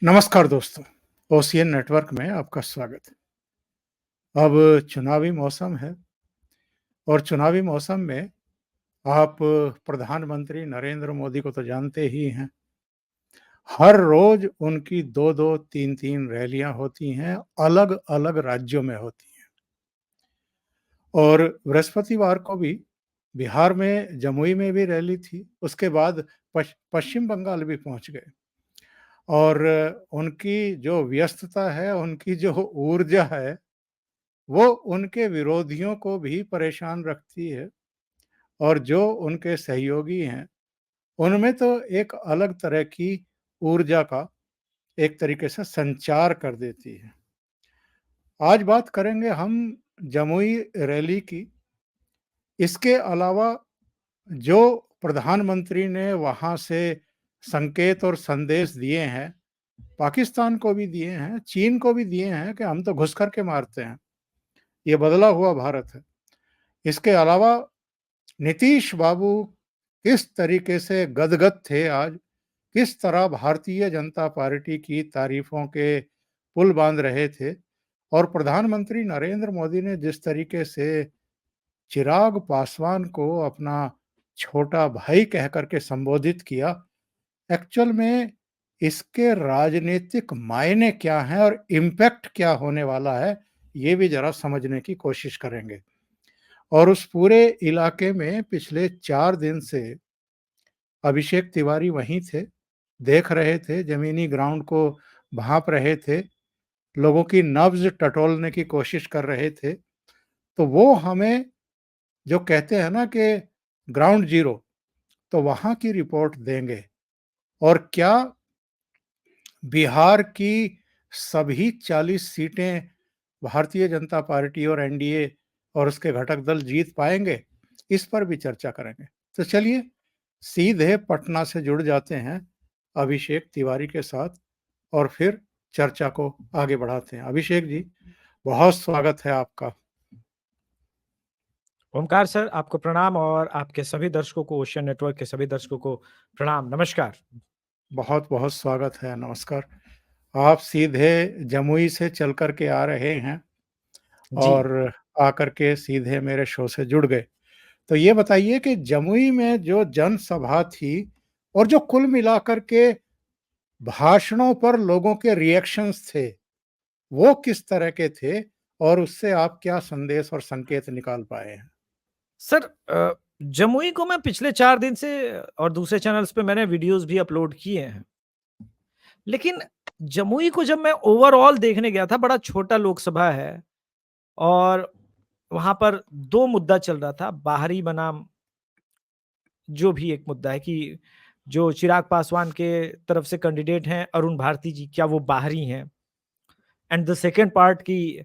नमस्कार दोस्तों, ocean network में आपका स्वागत है। अब चुनावी मौसम है और चुनावी मौसम में आप प्रधानमंत्री नरेंद्र मोदी को तो जानते ही हैं। हर रोज उनकी 2-2, 3-3 रैलियां होती हैं, अलग-अलग राज्यों में होती हैं। और बृहस्पतिवार को भी बिहार में जमुई में भी रैली थी, उसके बाद पश्चिम बंगाल भी पहुंच गए। और उनकी जो व्यस्तता है, उनकी जो ऊर्जा है, वो उनके विरोधियों को भी परेशान रखती है और जो उनके सहयोगी हैं, उनमें तो एक अलग तरह की ऊर्जा का एक तरीके से संचार कर देती है। आज बात करेंगे हम जमुई रैली की। इसके अलावा जो प्रधानमंत्री ने वहाँ से संकेत और संदेश दिए हैं, पाकिस्तान को भी दिए हैं, चीन को भी दिए हैं कि हम तो घुस कर के मारते हैं। ये बदला हुआ भारत है। इसके अलावा नीतीश बाबू किस तरीके से गदगद थे आज, किस तरह भारतीय जनता पार्टी की तारीफों के पुल बांध रहे थे और प्रधानमंत्री नरेंद्र मोदी ने जिस तरीके से चिराग पासवान को अपना छोटा भाई कह करके संबोधित किया, एक्चुअल में इसके राजनीतिक मायने क्या हैं और इम्पैक्ट क्या होने वाला है, ये भी जरा समझने की कोशिश करेंगे। और उस पूरे इलाके में पिछले 4 दिन से अभिषेक तिवारी वहीं थे, देख रहे थे, ज़मीनी ग्राउंड को भाँप रहे थे, लोगों की नब्ज़ टटोलने की कोशिश कर रहे थे। तो वो हमें जो कहते हैं ना कि ग्राउंड ज़ीरो, तो वहाँ की रिपोर्ट देंगे। और क्या बिहार की सभी 40 सीटें भारतीय जनता पार्टी और एनडीए और उसके घटक दल जीत पाएँगे? इस पर भी चर्चा करेंगे। तो चलिए सीधे पटना से जुड़ जाते हैं अभिषेक तिवारी के साथ और फिर चर्चा को आगे बढ़ाते हैं। अभिषेक जी, बहुत स्वागत है आपका। ओमकार सर, आपको प्रणाम और आपके सभी दर्शकों को, ओशियन नेटवर्क के सभी दर्शकों को प्रणाम, नमस्कार। बहुत-बहुत स्वागत है, नमस्कार। आप सीधे जमुई से चल कर के आ रहे हैं जी। और आकर के सीधे मेरे शो से जुड़ गए। तो ये बताइए कि जमुई में जो जनसभा थी और जो कुल मिलाकर के भाषणों पर लोगों के रिएक्शंस थे, वो किस तरह के थे और उससे आप क्या संदेश और संकेत निकाल पाए हैं? सर, जमुई को मैं पिछले 4 दिन से और दूसरे चैनल्स पे मैंने वीडियोज़ भी अपलोड किए हैं। लेकिन जमुई को जब मैं ओवरऑल देखने गया था, बड़ा छोटा लोकसभा है और वहाँ पर 2 मुद्दा चल रहा था, बाहरी बनाम जो भी एक मुद्दा है कि जो चिराग पासवान के तरफ से कैंडिडेट हैं अरुण भारती जी, क्या वो बाहरी हैं? एंड द सेकंड पार्ट कि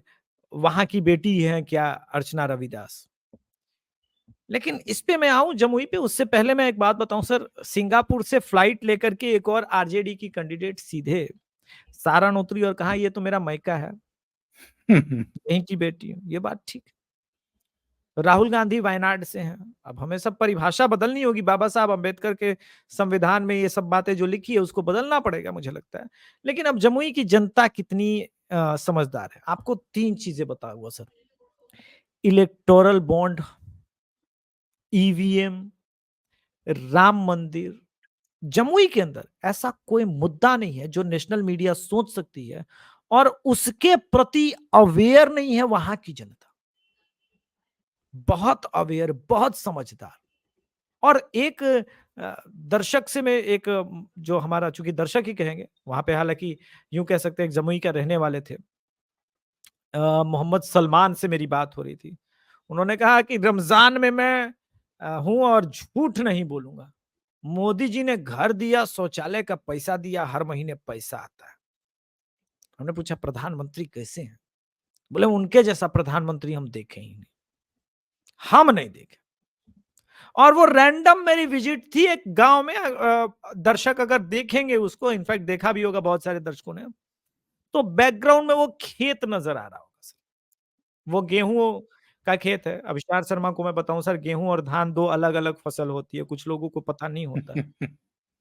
वहाँ की बेटी हैं क्या अर्चना रविदास। लेकिन इस पे मैं आऊँ जमुई पे, उससे पहले मैं एक बात बताऊँ सर, सिंगापुर से फ्लाइट लेकर के एक और आरजेडी की कैंडिडेट सीधे सारण उतरी और कहा ये तो मेरा मायका है, यहीं की बेटी हूँ, ये बात ठीक है। राहुल गांधी वायनाड से हैं। अब हमें सब परिभाषा बदलनी होगी, बाबा साहब अम्बेडकर के संविधान में ये सब बातें जो लिखी है उसको बदलना पड़ेगा मुझे लगता है। लेकिन अब जमुई की जनता कितनी समझदार है, आपको 3 चीजें बताऊंगा sir. Electoral bond, EVM, Ram मंदिर। जमुई के अंदर ऐसा कोई मुद्दा नहीं है जो नेशनल मीडिया सोच सकती है और उसके प्रति अवेयर नहीं है वहां की जनता। बहुत अवेयर, बहुत समझदार। और एक दर्शक से मैं एक जो हमारा, चूंकि दर्शक ही कहेंगे वहां पे, हालांकि यूं कह सकते हैं जमुई का रहने वाले थे, मोहम्मद सलमान से मेरी बात हो रही थी। उन्होंने कहा कि रमजान में मैं हूं और झूठ नहीं बोलूंगा। मोदी जी ने घर दिया, शौचालय का पैसा दिया, हर महीने पैसा आता है। हमने पूछा प्रधानमंत्री कैसे हैं? बोले उनके जैसा प्रधानमंत्री हम देखे ही नहीं, हम नहीं देखे। और वो रैंडम मेरी विजिट थी एक गांव में। दर्शक अगर देखेंगे उसको, इनफैक्ट देखा भी होगा बहुत सारे दर्शकों ने, तो बैकग्राउंड में वो खेत नजर आ रहा होगा सर। वो गेहूं का खेत है। अभिषार शर्मा को मैं बताऊं सर, गेहूं और धान 2 अलग अलग फसल होती है, कुछ लोगों को पता नहीं होता है।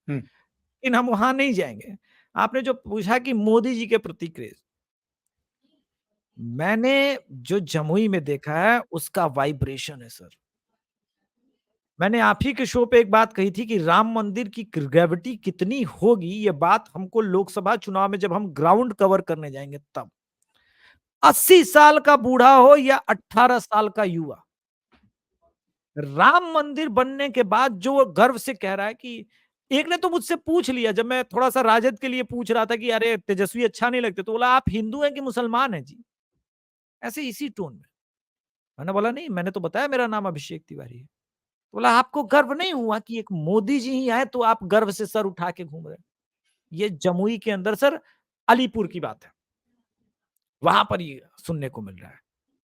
लेकिन हम वहां नहीं जाएंगे। आपने जो पूछा कि मोदी जी के प्रति क्रेज़, मैंने जो जमुई में देखा है उसका वाइब्रेशन है सर। मैंने आप ही के शो पे एक बात कही थी कि राम मंदिर की ग्रेविटी कितनी होगी, ये बात हमको लोकसभा चुनाव में जब हम ग्राउंड कवर करने जाएँगे तब। 80 साल का बूढ़ा हो या 18 साल का युवा, राम मंदिर बनने के बाद जो वो गर्व से कह रहा है कि एक ने तो मुझसे पूछ लिया जब मैं थोड़ा-सा राजद के लिए पूछ रहा था कि अरे तेजस्वी अच्छा नहीं लगते, तो बोला आप हिंदू हैं कि मुसलमान हैं जी? ऐसे इसी टोन में। मैंने बोला नहीं, मैंने तो बताया मेरा नाम अभिषेक तिवारी है। तो बोला आपको गर्व नहीं हुआ कि एक मोदी जी ही आए तो आप गर्व से सर उठा के घूम रहे हैं। ये जमुई के अंदर सर अलीपुर की बात है। वहाँ पर ये सुनने को मिल रहा है।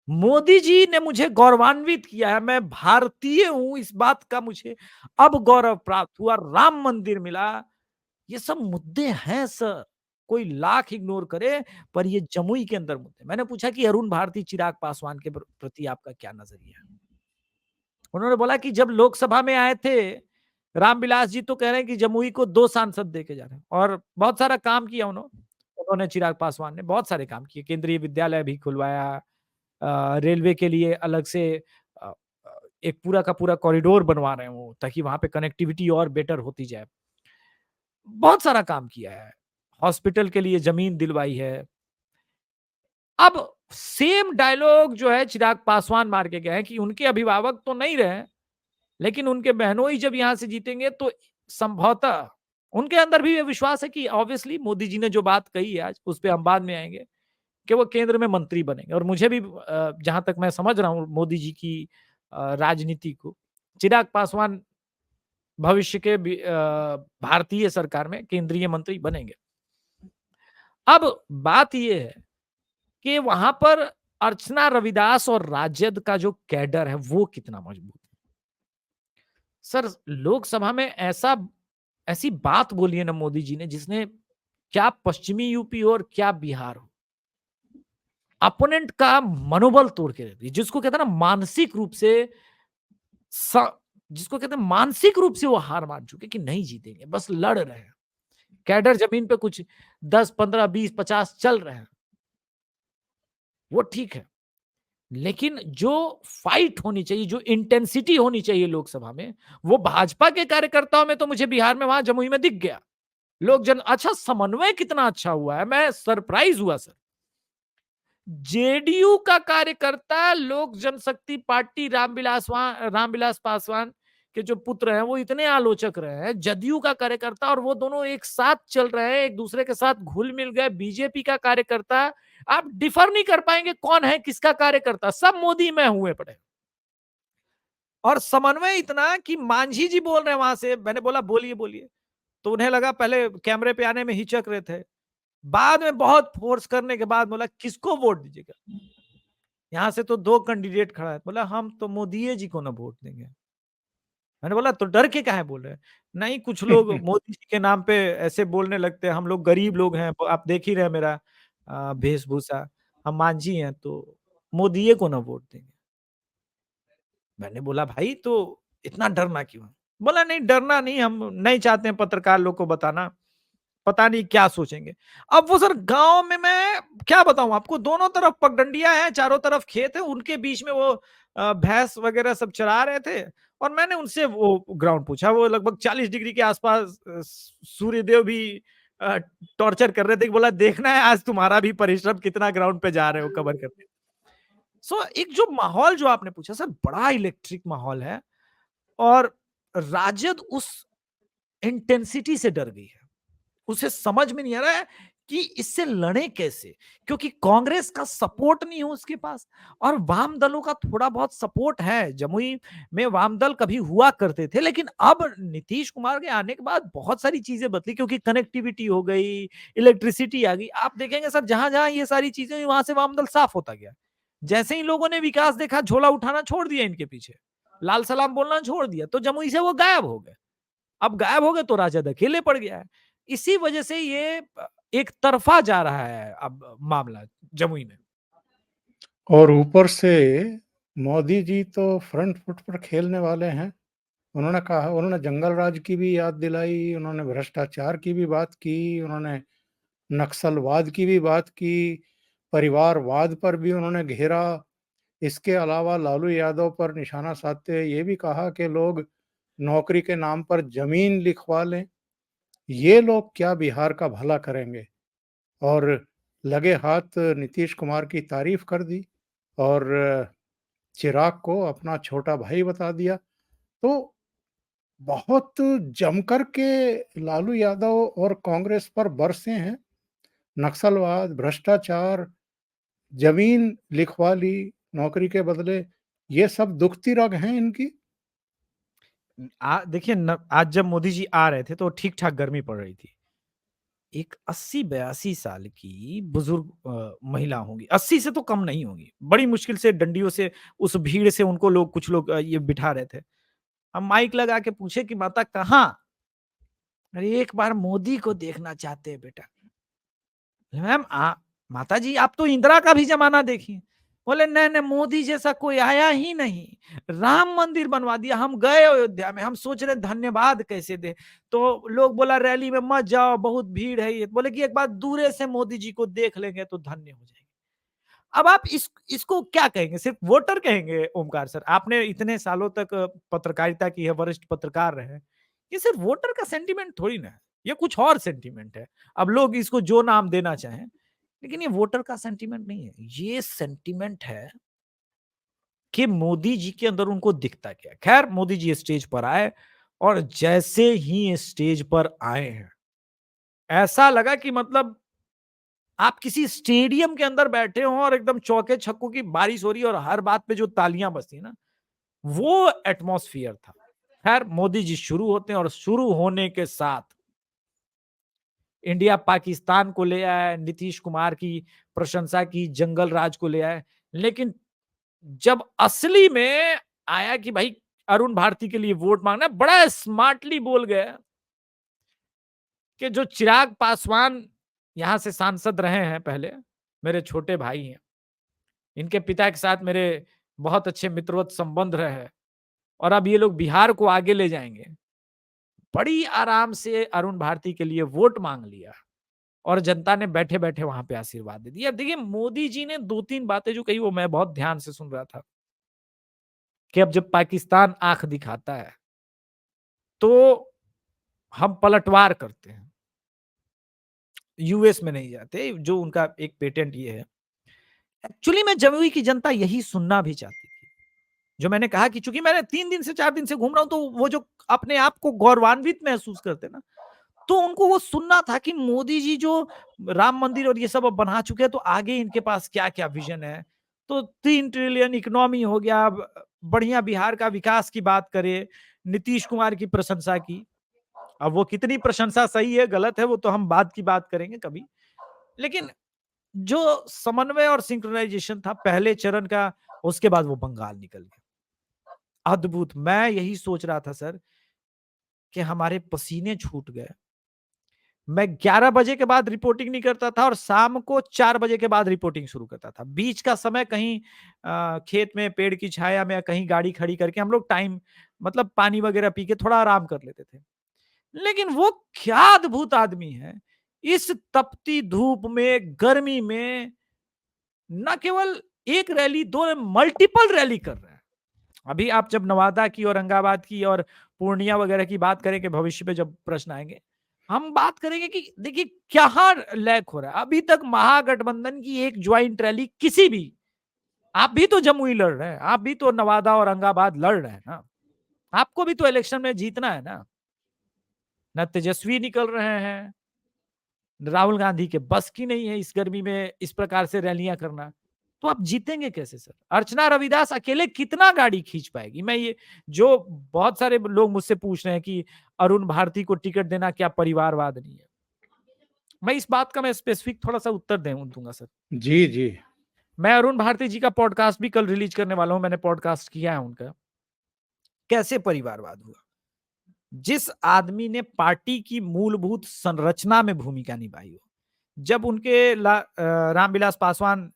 मोदी जी ने मुझे गौरवान्वित किया है, मैं भारतीय हूँ इस बात का मुझे अब गौरव प्राप्त हुआ, राम मंदिर मिला। ये सब मुद्दे हैं सर, कोई लाख इग्नोर करे पर ये जमुई के अंदर मुद्दे। मैंने पूछा कि अरुण भारती, चिराग पासवान के प्रति आपका क्या नजरिया है? उन्होंने बोला कि जब लोकसभा में आए थे, रामविलास जी तो कह रहे हैं कि जमुई को 2 सांसद देके जा रहे हैं और बहुत सारा काम किया उन्होंने चिराग पासवान ने बहुत सारे काम किए, केंद्रीय विद्यालय भी खुलवाया, रेलवे के लिए अलग से अ एक पूरा का पूरा कॉरिडोर बनवा रहे हैं वो, ताकि वहाँ पे कनेक्टिविटी और बेटर होती जाए। बहुत सारा काम किया है, हॉस्पिटल के लिए ज़मीन दिलवाई है। अब सेम डायलॉग जो है चिराग पासवान मार के गए हैं कि उनके अभिभावक तो नहीं रहे, लेकिन उनके बहनोई जब यहाँ से जीतेंगे तो संभवतः उनके अंदर भी ये विश्वास है कि ऑब्वियसली मोदी जी ने जो बात कही है आज, उस पे हम बाद में आएँगे, कि वो केंद्र में मंत्री बनेंगे और मुझे भी जहाँ तक मैं समझ रहा हूँ मोदी जी की राजनीति को, चिराग पासवान भविष्य के भारतीय सरकार में केंद्रीय मंत्री बनेंगे। अब बात ये है कि वहाँ पर अर्चना रविदास और राजद का जो कैडर है, वो कितना मजबूत है। सर, लोकसभा में ऐसी बात बोली है ना मोदी जी ने जिसने क्या पश्चिमी यूपी और क्या बिहार हो, अपोनेंट का मनोबल तोड़ के रख दी, जिसको कहते हैं ना मानसिक रूप से स जिसको कहते हैं मानसिक रूप से वो हार मान चुके कि नहीं जीतेंगे, बस लड़ रहे हैं। कैडर जमीन पे कुछ 10, 15, 20, 50 चल रहे हैं, वो ठीक है। लेकिन जो फाइट होनी चाहिए, जो इंटेंसिटी होनी चाहिए लोकसभा में, वो भाजपा के कार्यकर्ताओं में तो मुझे बिहार में वहां जमुई में दिख गया। अच्छा समन्वय कितना अच्छा हुआ है, मैं सरप्राइज हुआ सर। जेडीयू का कार्यकर्ता लोक जनशक्ति पार्टी रामविलास पासवान के जो पुत्र हैं वो इतने आलोचक रहे हैं, जदयू का कार्यकर्ता और वो दोनों एक साथ चल रहे हैं, एक दूसरे के साथ घुल मिल गए। बीजेपी का कार्यकर्ता, आप डिफर नहीं कर पाएंगे कौन है किसका कार्यकर्ता, सब मोदी में हुए पड़े। और समन्वय इतना कि मांझी जी बोल रहे हैं वहां से, मैंने बोला बोलिए बोलिए, तो उन्हें लगा पहले कैमरे पे आने में हिचक रहे थे, बाद में बहुत फोर्स करने के बाद बोला किसको वोट दीजिएगा, यहाँ से तो 2 कैंडिडेट खड़ा है, बोला हम तो मोदी जी को ना वोट देंगे। मैंने बोला तो डर के काहे बोल रहे हैं? नहीं, कुछ लोग मोदी जी के नाम पे ऐसे बोलने लगते हैं, हम लोग गरीब लोग हैं, आप देख ही रहे हैं मेरा वेशभूषा, हम मांझी हैं तो मोदीए को ना वोट देंगे। मैंने बोला भाई तो इतना डरना क्यों है? बोला नहीं डरना नहीं, हम नहीं चाहते हैं पत्रकार लोग को बताना, पता नहीं क्या सोचेंगे। अब वो सर गाँव में मैं क्या बताऊँ आपको, दोनों तरफ पगडंडियाँ हैं, चारों तरफ खेत है, उनके बीच में वो भैंस वगैरह सब चरा रहे थे और मैंने उनसे वो ग्राउंड पूछा, वो लगभग 40 डिग्री के आसपास सूर्यदेव भी अ, टॉर्चर कर रहे थे, बोला देखना है आज तुम्हारा भी परिश्रम कितना ग्राउंड पे जा रहे हो कवर करने। एक जो माहौल जो आपने पूछा सर, बड़ा इलेक्ट्रिक माहौल है और राजद उस इंटेंसिटी से डर गई है। उसे समझ में नहीं आ रहा है कि इससे लड़े कैसे, क्योंकि कांग्रेस का सपोर्ट नहीं है उसके पास और वाम दलों का थोड़ा बहुत सपोर्ट है। जमुई में वाम दल कभी हुआ करते थे, लेकिन अब नीतीश कुमार के आने के बाद बहुत सारी चीजें बदली, क्योंकि कनेक्टिविटी हो गई, इलेक्ट्रिसिटी आ गई। आप देखेंगे सर जहां जहां ये सारी चीजें हुई वहां से वाम दल साफ होता गया। जैसे ही लोगों ने विकास देखा, झोला उठाना छोड़ दिया इनके पीछे, लाल सलाम बोलना छोड़ दिया, तो जमुई से वो गायब हो गए। अब गायब हो गए तो राजद अकेले पड़ गया है। इसी वजह से ये एक तरफा जा रहा है अब मामला जमुई में। और ऊपर से मोदी जी तो फ्रंट फुट पर खेलने वाले हैं उन्होंने जंगल राज की भी याद दिलाई, उन्होंने भ्रष्टाचार की भी बात की, उन्होंने नक्सलवाद की भी बात की, परिवारवाद पर भी उन्होंने घेरा। इसके अलावा लालू यादव पर निशाना साधते हुए ये भी कहा कि लोग नौकरी के नाम पर ज़मीन लिखवा लें। ये लोग क्या बिहार का भला करेंगे? और लगे हाथ नीतीश कुमार की तारीफ कर दी और चिराग को अपना छोटा भाई बता दिया। तो बहुत जमकर के लालू यादव और कांग्रेस पर बरसे हैं। नक्सलवाद, भ्रष्टाचार, ज़मीन लिखवा ली नौकरी के बदले, ये सब दुखती रग हैं इनकी। देखिए न, आज जब मोदी जी आ रहे थे तो ठीक-ठाक गर्मी पड़ रही थी। एक 80-82 साल की बुजुर्ग महिला होंगी, 80 से तो कम नहीं होंगी। बड़ी मुश्किल से डंडियों से उस भीड़ से उनको लोग कुछ लोग ये बिठा रहे थे। हम माइक लगा के पूछे कि माता कहाँ? अरे एक बार मोदी को देखना चाहते हैं बेटा। मैम माता जी आप तो इंदिरा का भी ज़माना देखिए। बोले नहीं-नहीं मोदी जैसा कोई आया ही नहीं। राम मंदिर बनवा दिया। हम गए अयोध्या में, हम सोच रहे धन्यवाद कैसे दें। तो लोग बोला रैली में मत जाओ, बहुत भीड़ है ये। बोले कि एक बार दूरे से मोदी जी को देख लेंगे तो धन्य हो जाएँगे। अब आप इसको क्या कहेंगे? सिर्फ वोटर कहेंगे ओमकार सर? आपने इतने सालों तक पत्रकारिता की है, वरिष्ठ पत्रकार रहे हैं। ये सिर्फ वोटर का सेंटिमेंट थोड़ी ना है। ये कुछ और सेंटिमेंट है। अब लोग इसको जो नाम देना चाहें, लेकिन ये वोटर का सेंटिमेंट नहीं है। ये सेंटिमेंट है कि मोदी जी के अंदर उनको दिखता क्या है। खैर मोदी जी स्टेज पर आए और जैसे ही स्टेज पर आए हैं, ऐसा लगा कि मतलब आप किसी स्टेडियम के अंदर बैठे हो और एकदम चौके छक्कों की बारिश हो रही है और हर बात पे जो तालियां बजती है ना, वो एटमॉस्फियर था। खैर मोदी जी शुरू होते हैं और शुरू होने के साथ इंडिया पाकिस्तान को ले आया, नीतीश कुमार की प्रशंसा की, जंगल राज को ले आए। लेकिन जब असली में आया कि भाई अरुण भारती के लिए वोट मांगना, बड़ा स्मार्टली बोल गए कि जो चिराग पासवान यहां से सांसद रहे हैं पहले, मेरे छोटे भाई हैं। इनके पिता के साथ मेरे बहुत अच्छे मित्रवत संबंध रहे हैं और अब ये लोग बिहार को आगे ले जाएंगे। बड़ी आराम से अरुण भारती के लिए वोट मांग लिया और जनता ने बैठे-बैठे वहां पे आशीर्वाद दे दिया। देखिए मोदी जी ने 2-3 बातें जो कही वो मैं बहुत ध्यान से सुन रहा था कि अब जब पाकिस्तान आंख दिखाता है तो हम पलटवार करते हैं। यूएस में नहीं जाते, जो उनका एक पेटेंट ये है। एक्चुअली में जमुई की जनता यही सुनना भी चाहती थी। जो मैंने कहा कि चूंकि मैंने 3 दिन से 4 दिन से घूम रहा हूं तो वो जो अपने आप को गौरवान्वित महसूस करते ना, तो उनको वो सुनना था कि मोदी जी जो राम मंदिर और ये सब अब बना चुके हैं तो आगे इनके पास क्या-क्या विजन है। तो 3 ट्रिलियन इकोनॉमी हो गया, बढ़िया बिहार का विकास की बात करें, नीतीश कुमार की प्रशंसा की। अब वो कितनी प्रशंसा सही है, गलत है वो तो हम बाद की बात करेंगे कभी। लेकिन जो समन्वय और सिंक्रोनाइजेशन था पहले चरण का, उसके बाद वो बंगाल निकल गया। अद्भुत! मैं यही सोच रहा था सर कि हमारे पसीने छूट गए। मैं 11 बजे के बाद रिपोर्टिंग नहीं करता था और शाम को 4 बजे के बाद रिपोर्टिंग शुरू करता था। बीच का समय कहीं खेत में पेड़ की छाया में या कहीं गाड़ी खड़ी करके हम लोग टाइम मतलब पानी वगैरह पी के थोड़ा आराम कर लेते थे। लेकिन वो क्या अद्भुत आदमी है। इस तपती धूप में, गर्मी में ना केवल एक रैली, 2 मल्टीपल रैली कर रहे हैं। अभी आप जब नवादा की, औरंगाबाद की और पूर्णिया वगैरह की बात करेंगे भविष्य में जब प्रश्न आएँगे, हम बात करेंगे कि देखिए कहाँ लैग हो रहा है। अभी तक महागठबंधन की एक ज्वाइंट रैली किसी भी, आप भी तो जमुई लड़ रहे हैं, आप भी तो नवादा, औरंगाबाद लड़ रहे हैं ना। आपको भी तो इलेक्शन में जीतना है ना। ना तेजस्वी निकल रहे हैं, राहुल गांधी के बस की नहीं है इस गर्मी में इस प्रकार से रैलियां करना। तो आप जीतेंगे कैसे सर? अर्चना रविदास अकेले कितना गाड़ी खींच पाएगी? मैं ये जो बहुत सारे लोग मुझसे पूछ रहे हैं कि अरुण भारती को टिकट देना क्या परिवारवाद नहीं है? मैं इस बात का मैं स्पेसिफिक थोड़ा-सा उत्तर दूंगा सर। जी, जी। मैं अरुण भारती जी का पॉडकास्ट भी कल रिलीज करने वाला हूं, मैंने पॉडकास्ट किया है उनका। कैसे परिवारवाद हुआ? जिस आदमी ने पार्टी की मूलभूत संरचना में भूमिका निभाई हो, जब उनके रामविलास पासवान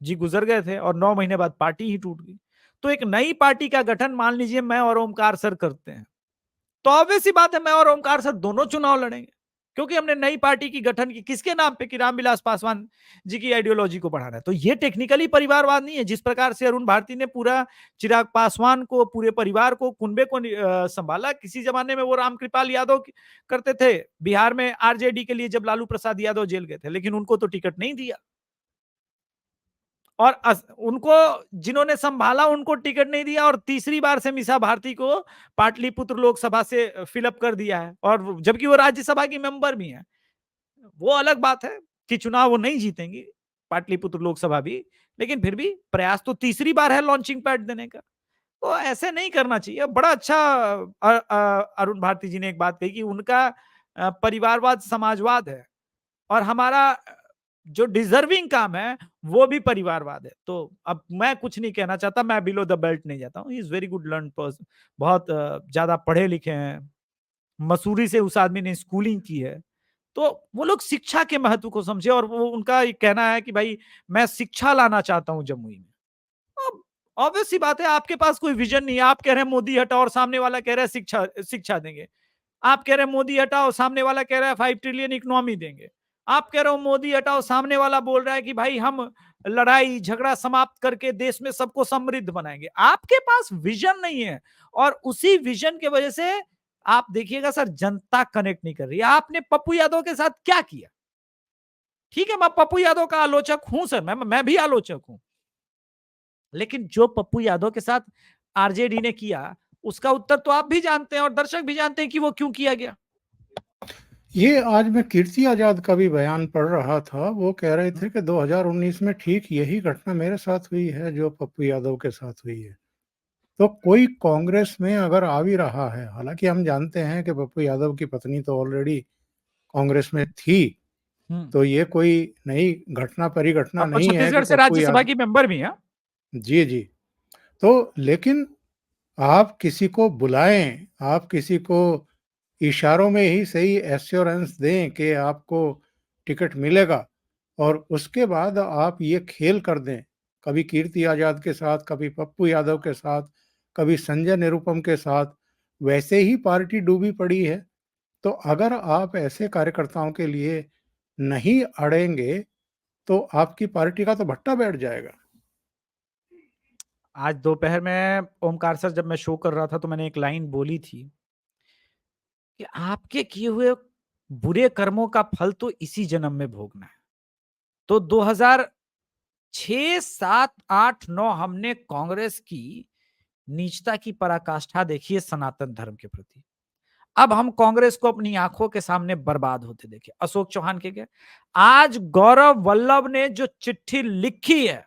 जी गुजर गए थे और 9 महीने बाद पार्टी ही टूट गई। तो एक नई पार्टी का गठन मान लीजिए मैं और ओमकार सर करते हैं, तो ऑब्वियस सी बात है मैं और ओमकार सर दोनों चुनाव लड़ेंगे, क्योंकि हमने नई पार्टी की गठन की किसके नाम पे, कि रामविलास पासवान जी की आइडियोलॉजी को बढ़ाना है। तो ये टेक्निकली परिवारवाद नहीं है। जिस प्रकार से अरुण भारती ने पूरा चिराग पासवान को, पूरे परिवार को, कुनबे को संभाला, किसी जमाने में वो रामकृपाल यादव करते थे बिहार में आरजेडी के लिए, जब लालू प्रसाद यादव जेल गए थे, लेकिन उनको तो टिकट नहीं दिया। और उनको जिन्होंने संभाला उनको टिकट नहीं दिया, और तीसरी बार से मीसा भारती को पाटलिपुत्र लोकसभा से फिलअप कर दिया है, और जबकि वो राज्यसभा की मेंबर भी है। वो अलग बात है कि चुनाव वो नहीं जीतेंगी पाटलिपुत्र लोकसभा भी, लेकिन फिर भी प्रयास तो तीसरी बार है लॉन्चिंग पैड देने का। तो ऐसे नहीं करना चाहिए। बड़ा अच्छा अरुण भारती जी ने एक बात कही कि उनका परिवारवाद समाजवाद है, और हमारा जो डिजर्विंग काम है वो भी परिवारवाद है। तो अब मैं कुछ नहीं कहना चाहता, मैं बिलो द बेल्ट नहीं जाता हूँ। He is very good learn person, बहुत ज्यादा पढ़े लिखे हैं, मसूरी से उस आदमी ने स्कूलिंग की है। तो वो लोग शिक्षा के महत्व को समझे, और वो उनका ये कहना है कि भाई मैं शिक्षा लाना चाहता हूं जमुई में। अब ऑब्वियस सी बात है, आपके पास कोई विजन नहीं है। आप कह रहे हैं मोदी हटाओ, और सामने वाला कह रहा है शिक्षा शिक्षा देंगे। आप कह रहे हैं मोदी हटाओ, सामने वाला कह रहा है 5 ट्रिलियन इकोनॉमी देंगे। आप कह रहे हो मोदी हटाओ, सामने वाला बोल रहा है कि भाई हम लड़ाई झगड़ा समाप्त करके देश में सबको समृद्ध बनाएंगे। आपके पास विजन नहीं है, और उसी विजन की वजह से आप देखिएगा सर, जनता कनेक्ट नहीं कर रही है। आपने पप्पू यादव के साथ क्या किया? ठीक है, मैं पप्पू यादव का आलोचक हूं सर, मैं भी आलोचक हूं, लेकिन जो पप्पू यादव के साथ आरजेडी ने किया, उसका उत्तर तो आप भी जानते हैं और दर्शक भी जानते हैं कि वो क्यों किया गया। ये आज मैं कीर्ति आजाद का भी बयान पढ़ रहा था। वो कह रहे थे कि 2019 में ठीक यही घटना मेरे साथ हुई है जो पप्पू यादव के साथ हुई है। तो कोई कांग्रेस में अगर आ भी रहा है, हालांकि हम जानते हैं कि पप्पू यादव की पत्नी तो ऑलरेडी कांग्रेस में थी, तो ये कोई नई घटना परिघटना और नहीं है कि छत्तीसगढ़ से पप्पू राज्यसभा यादव। की मेंबर भी है। जी जी। तो लेकिन आप किसी को बुलाएं, आप किसी को इशारों में ही सही एश्योरेंस दें कि आपको टिकट मिलेगा, और उसके बाद आप ये खेल कर दें, कभी कीर्ति आजाद के साथ, कभी पप्पू यादव के साथ, कभी संजय निरुपम के साथ, वैसे ही पार्टी डूबी पड़ी है। तो अगर आप ऐसे कार्यकर्ताओं के लिए नहीं अड़ेंगे तो आपकी पार्टी का तो भट्टा बैठ जाएगा। आज दोपहर में ओमकार सर जब मैं शो कर रहा था तो मैंने एक लाइन बोली थी कि आपके किए हुए बुरे कर्मों का फल तो इसी जन्म में भोगना है। तो 2006, 7, 8, 9 हमने कांग्रेस की नीचता की पराकाष्ठा देखी है सनातन धर्म के प्रति। अब हम कांग्रेस को अपनी आंखों के सामने बर्बाद होते देखे। अशोक चौहान के क्या, आज गौरव वल्लभ ने जो चिट्ठी लिखी है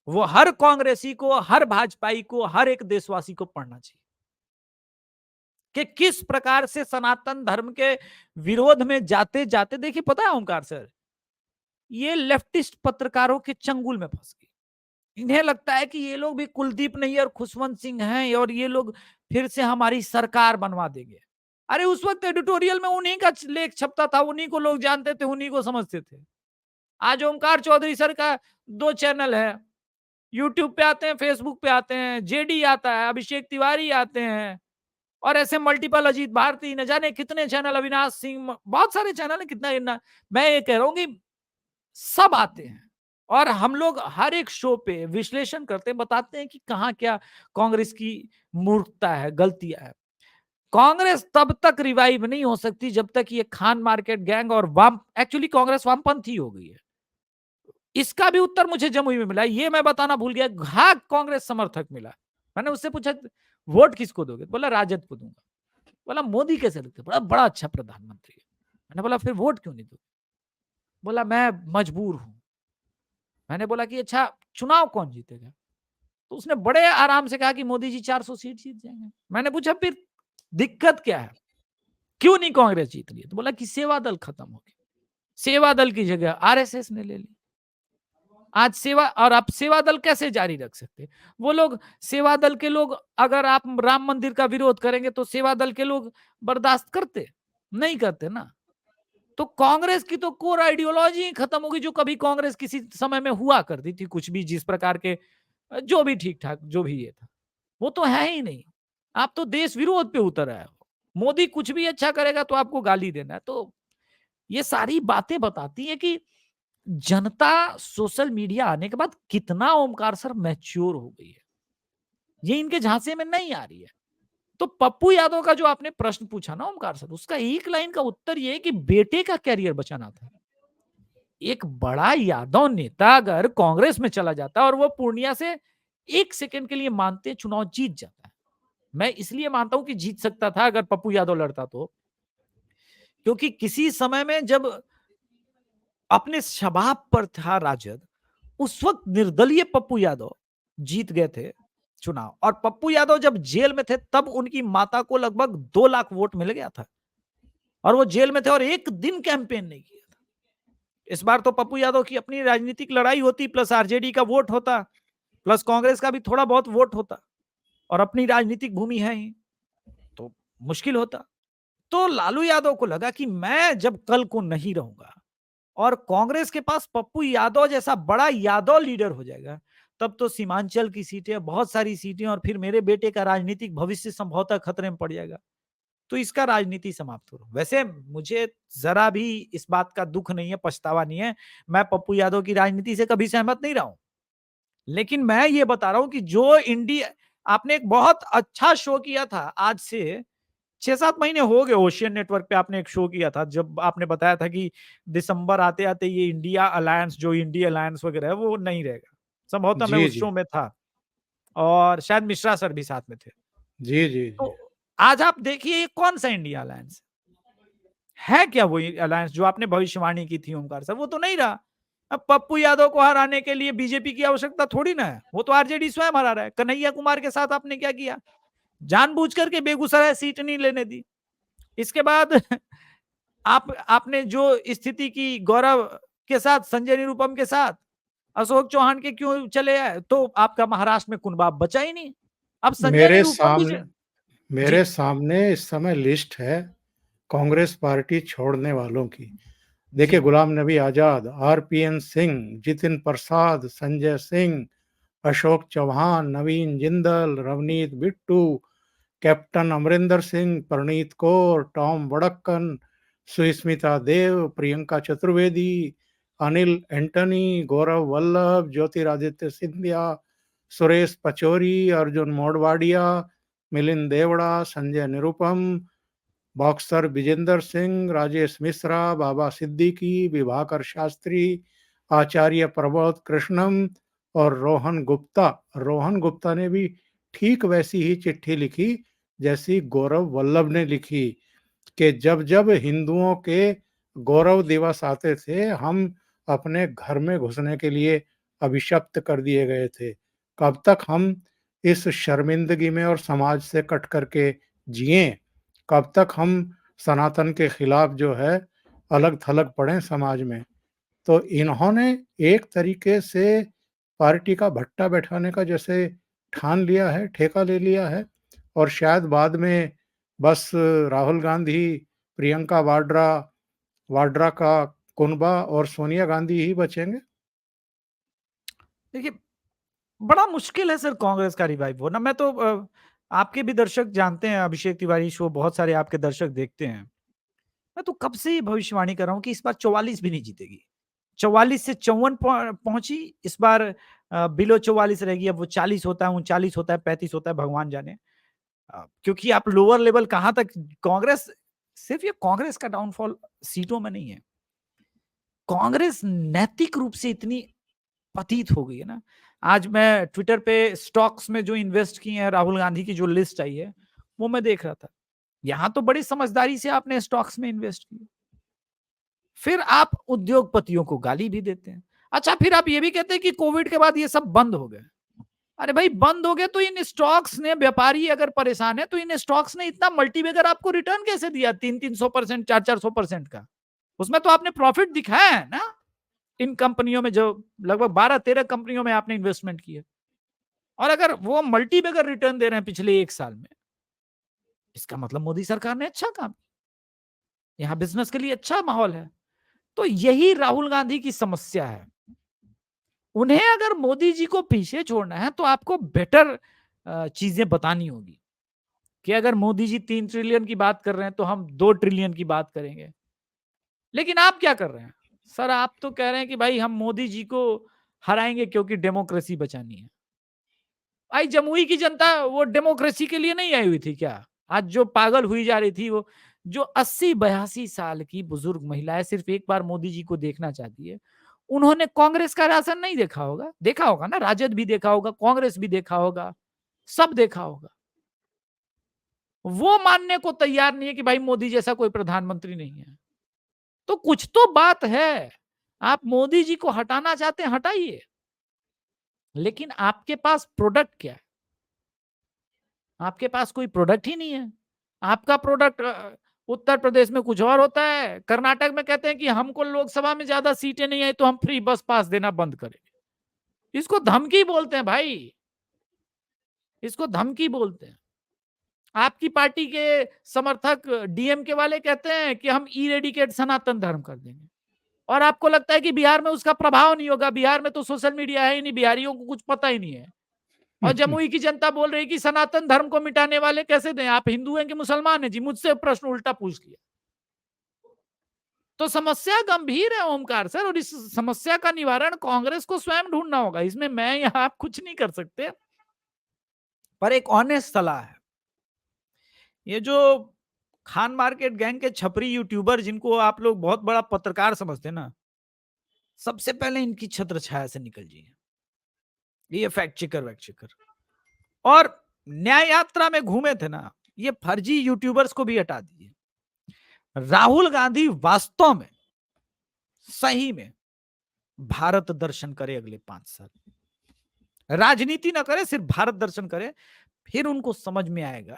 वो हर कांग्रेसी को, हर भाजपाई को, हर एक देशवासी को पढ़ना चाहिए कि किस प्रकार से सनातन धर्म के विरोध में जाते जाते, देखिए पता है ओमकार सर, ये लेफ्टिस्ट पत्रकारों के चंगुल में फंस गई। इन्हें लगता है कि ये लोग भी कुलदीप नैयर, खुशवंत सिंह हैं और ये लोग फिर से हमारी सरकार बनवा देंगे। अरे उस वक्त एडिटोरियल में उन्हीं का लेख छपता था, उन्हीं को लोग जानते थे, उन्हीं को समझते थे। आज ओमकार चौधरी सर का 2 चैनल है, यूट्यूब पे आते हैं, फेसबुक पे आते हैं, जेडी आता है, अभिषेक तिवारी आते हैं, और ऐसे मल्टीपल अजीत भारती, न जाने कितने चैनल, अविनाश सिंह, बहुत सारे चैनल है, कितना मैं ये कह रहा हूं कि सब आते हैं, और हम लोग हर एक शो पे विश्लेषण करते हैं, बताते हैं कि कहां क्या कांग्रेस की मूर्खता है, गलतियां है। कांग्रेस तब तक रिवाइव नहीं हो सकती जब तक ये खान मार्केट गैंग और वाम, एक्चुअली कांग्रेस वामपंथी हो गई है। इसका भी उत्तर मुझे जमुई में मिला, ये मैं बताना भूल गया। घाक कांग्रेस समर्थक मिला। मैंने उससे पूछा वोट किसको दोगे, बोला राजद को दूंगा। बोला मोदी कैसे लगते, बड़ा बड़ा अच्छा प्रधानमंत्री है। मैंने बोला फिर वोट क्यों नहीं दोगे, बोला मैं मजबूर हूं। मैंने बोला कि अच्छा चुनाव कौन जीतेगा, तो उसने बड़े आराम से कहा कि मोदी जी 400 सीट जीत जाएंगे। मैंने पूछा फिर दिक्कत क्या है, क्यों नहीं कांग्रेस जीत रही है, तो बोला कि सेवा दल खत्म हो गया, सेवा दल की जगह आरएसएस ने ले ली। आज सेवा, और आप सेवा दल कैसे जारी रख सकते, वो लोग सेवा दल के लोग, अगर आप राम मंदिर का विरोध करेंगे तो सेवा दल के लोग बर्दाश्त करते नहीं, करते ना। तो कांग्रेस की तो कोर आइडियोलॉजी ही खत्म होगी, जो कभी कांग्रेस किसी समय में हुआ करती थी, कुछ भी जिस प्रकार के जो भी ठीक-ठाक जो भी ये था। वो तो है ही नहीं। आप तो देश विरोध पे उतर आए हो। मोदी कुछ भी अच्छा करेगा तो आपको गाली देना है। तो ये सारी बातें बताती हैं कि जनता सोशल मीडिया आने के बाद कितना ओमकार सर मैच्योर हो गई है। ये इनके झांसे में नहीं आ रही है। तो पप्पू यादव का जो आपने प्रश्न पूछा ना ओमकार सर, उसका एक लाइन का उत्तर ये है कि बेटे का करियर बचाना था। एक बड़ा यादव नेता अगर कांग्रेस में चला जाता और वो पूर्णिया से 1 सेकंड के लिए मानते चुनाव जीत जाता है। मैं इसलिए मानता हूं कि जीत सकता था अगर पप्पू यादव लड़ता तो, क्योंकि किसी समय में जब अपने शबाब पर था राजद, उस वक्त निर्दलीय पप्पू यादव जीत गए थे चुनाव, और पप्पू यादव जब जेल में थे तब उनकी माता को लगभग 2 लाख वोट मिल गया था, और वो जेल में थे और एक दिन कैंपेन नहीं किया था। इस बार तो पप्पू यादव की अपनी राजनीतिक लड़ाई होती, प्लस आरजेडी का वोट होता, प्लस कांग्रेस का भी थोड़ा बहुत वोट होता, और अपनी राजनीतिक भूमि है ही, तो मुश्किल होता। तो लालू यादव को लगा कि मैं जब कल को नहीं रहूंगा और कांग्रेस के पास पप्पू यादव जैसा बड़ा यादव लीडर हो जाएगा, तब तो सीमांचल की सीटें, बहुत सारी सीटें, और फिर मेरे बेटे का राजनीतिक भविष्य संभवतः खतरे में पड़ जाएगा। तो इसका राजनीति समाप्त हो। वैसे मुझे जरा भी इस बात का दुख नहीं है, पछतावा नहीं है। मैं पप्पू यादव की राजनीति से कभी सहमत नहीं रहा हूं। लेकिन मैं ये बता रहा हूं कि जो इंडिया, आपने एक बहुत अच्छा शो किया था, आज से 6-7 महीने हो गए, ओशियन नेटवर्क पे आपने एक शो किया था, जब आपने बताया था कि दिसंबर आते-आते ये इंडिया अलायंस, जो इंडिया अलायंस वगैरह है, वो नहीं रहेगा। संभवतः मैं जी, उस जी। शो में था, और शायद मिश्रा सर भी साथ में थे। जी, जी, जी। तो आज आप देखिए ये कौन-सा इंडिया अलायंस है क्या वही अलायंस जो आपने भविष्यवाणी की थी ओमकार सर? वो तो नहीं रहा। अब पप्पू यादव को हराने के लिए बीजेपी की आवश्यकता थोड़ी ना है, वो तो आरजेडी स्वयं हरा रहा है। कन्हैया कुमार के साथ आपने क्या किया? जानबूझ करके बेगूसराय सीट नहीं लेने दी। इसके बाद आपने जो स्थिति की गौरव के साथ, संजय निरुपम के साथ, अशोक चौहान के क्यों चले आए? तो आपका महाराष्ट्र में कुनबा बचा ही नहीं। अब संजय मेरे निरुपम भी सामने जी, मेरे सामने इस समय लिस्ट है कांग्रेस पार्टी छोड़ने वालों की। देखिए, जी, गुलाम नबी आज़ाद, आरपीएन सिंह, जितिन प्रसाद, संजय सिंह, अशोक चौहान, नवीन Jindal, Ravneet Bittu, captain Amarinder Singh, Preneet Kaur, Tom वड़क्कन, Sushmita Dev, Priyanka Chaturvedi, Anil Antony, Gaurav Vallabh, Jyotiraditya Scindia, Suresh Pachauri, Arjun Modhwadia, Milind Devda, Sanjay Nirupam, boxer Vijender Singh, Rajesh Mishra, बाबा सिद्दीकी, विभाकर शास्त्री, आचार्य प्रबोध कृष्णम और रोहन गुप्ता। रोहन गुप्ता ने भी ठीक वैसी ही चिट्ठी लिखी जैसी गौरव वल्लभ ने लिखी कि जब जब हिंदुओं के गौरव दिवस आते थे, हम अपने घर में घुसने के लिए अभिशप्त कर दिए गए थे। कब तक हम इस शर्मिंदगी में और समाज से कट करके जिएं? कब तक हम सनातन के खिलाफ जो है अलग थलग पड़े समाज में? तो इन्होंने एक तरीके से पार्टी का भट्टा बैठाने का जैसे ठान लिया है, ठेका ले लिया है, और शायद बाद में बस राहुल गांधी, प्रियंका वाड्रा वाड्रा का कुनबा और सोनिया गांधी ही बचेंगे। देखिए बड़ा मुश्किल है सर कांग्रेस का रिवाइव होना। मैं तो आपके भी दर्शक जानते हैं, अभिषेक तिवारी शो बहुत सारे आपके दर्शक देखते हैं। मैं तो कब से ये भविष्यवाणी कर रहा हूँ कि इस बार 44 भी नहीं जीतेगी। 44 से 54 पहुंची, इस बार बिलो 44 रहेगी। अब वो 40 होता है, 39 होता है, 35 होता है, भगवान जाने। क्योंकि आप लोअर लेवल कहाँ तक, कांग्रेस, सिर्फ ये कांग्रेस का डाउनफॉल सीटों में नहीं है। कांग्रेस नैतिक रूप से इतनी पतित हो गई है ना। आज मैं ट्विटर पे स्टॉक्स में जो इन्वेस्ट किए हैं, राहुल गांधी की जो लिस्ट आई है, वो मैं देख रहा था। यहां तो बड़ी समझदारी से आपने स्टॉक्स में इन्वेस्ट किया। फिर आप उद्योगपतियों को गाली भी देते हैं। अच्छा, फिर आप ये भी कहते हैं कि कोविड के बाद ये सब बंद हो गए। अरे भाई, बंद हो गए तो इन स्टॉक्स ने, व्यापारी अगर परेशान है तो इन स्टॉक्स ने इतना मल्टीबैगर आपको रिटर्न कैसे दिया, 300-300%, 400-400% का? उसमें तो आपने प्रॉफिट दिखाया है ना। इन कंपनियों में जो लगभग 12-13 कंपनियों में आपने इन्वेस्टमेंट किया, और अगर वो मल्टीबैगर रिटर्न दे रहे हैं पिछले 1 साल में, इसका मतलब मोदी सरकार ने अच्छा काम, यहाँ बिजनेस के लिए अच्छा माहौल है। तो यही राहुल गांधी की समस्या है। उन्हें अगर मोदी जी को पीछे छोड़ना है तो आपको बेटर चीजें बतानी होगी कि अगर मोदी जी 3 ट्रिलियन की बात कर रहे हैं तो हम 2 ट्रिलियन की बात करेंगे। लेकिन आप क्या कर रहे हैं? सर आप तो कह रहे हैं कि भाई हम मोदी जी को हराएंगे क्योंकि डेमोक्रेसी बचानी है। भाई जमुई की जनता वो डेमोक्रेसी के लिए नहीं आई हुई थी क्या? आज जो पागल हुई जा रही थी वो जो 80-82 साल की बुजुर्ग महिला है सिर्फ एक बार मोदी जी को देखना चाहती है। उन्होंने कांग्रेस का राशन नहीं देखा होगा ना, राजद भी देखा होगा, कांग्रेस भी देखा होगा, सब देखा होगा। वो मानने को तैयार नहीं है कि भाई मोदी जैसा कोई प्रधानमंत्री नहीं है। तो कुछ तो बात है। आप मोदी जी को हटाना चाहते हैं, हटाइए। लेकिन आपके पास प्रोडक्ट क्या है? आपके पास कोई प्रोडक्ट ही नहीं है। आपका प्रोडक्ट उत्तर प्रदेश में कुछ और होता है, कर्नाटक में कहते हैं कि हमको लोकसभा में ज्यादा सीटें नहीं आई तो हम फ्री बस पास देना बंद करेंगे। इसको धमकी बोलते हैं भाई, इसको धमकी बोलते हैं। आपकी पार्टी के समर्थक डीएमके वाले कहते हैं कि हम इरेडिकेट सनातन धर्म कर देंगे, और आपको लगता है कि बिहार में उसका प्रभाव नहीं होगा। बिहार में तो सोशल मीडिया है ही नहीं, बिहारियों को कुछ पता ही नहीं है। और जमुई की जनता बोल रही है कि सनातन धर्म को मिटाने वाले कैसे दें, आप हिंदू हैं कि मुसलमान हैं जी? मुझसे प्रश्न उल्टा पूछ लिया। तो समस्या गंभीर है ओमकार सर, और इस समस्या का निवारण कांग्रेस को स्वयं ढूंढना होगा। इसमें मैं या आप कुछ नहीं कर सकते। पर एक ऑनेस्ट सलाह है, ये जो खान मार्केट गैंग के छपरी यूट्यूबर जिनको आप लोग बहुत बड़ा पत्रकार समझते हैं ना, सबसे पहले इनकी छत्र छाया से निकल जाइए। ये फैक्ट चेकर और न्याय यात्रा में घूमे थे ना, ये फर्जी यूट्यूबर्स को भी हटा दीजिए। राहुल गांधी वास्तव में सही में भारत दर्शन करे अगले 5 साल, राजनीति ना करे, सिर्फ भारत दर्शन करे। फिर उनको समझ में आएगा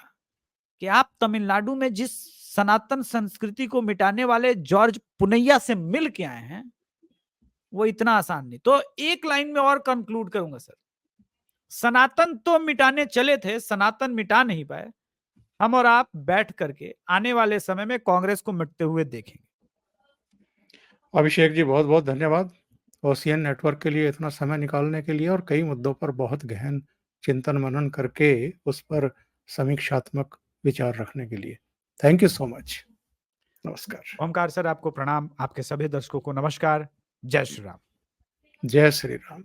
कि आप तमिलनाडु में जिस सनातन संस्कृति को मिटाने वाले जॉर्ज पुनैया से मिल के आए हैं वो इतना आसान नहीं। तो एक लाइन में और कंक्लूड करूंगा सर, सनातन तो मिटाने चले थे, सनातन मिटा नहीं पाए। हम और आप बैठ करके आने वाले समय में कांग्रेस को मिटते हुए देखेंगे। अभिषेक जी बहुत बहुत धन्यवाद ओशियन नेटवर्क के लिए इतना समय निकालने के लिए और कई मुद्दों पर बहुत गहन चिंतन मनन करके उस पर समीक्षात्मक विचार रखने के लिए। Thank you so much. नमस्कार। ओमकार सर आपको प्रणाम, आपके सभी दर्शकों को नमस्कार। जय श्री राम। जय श्री राम।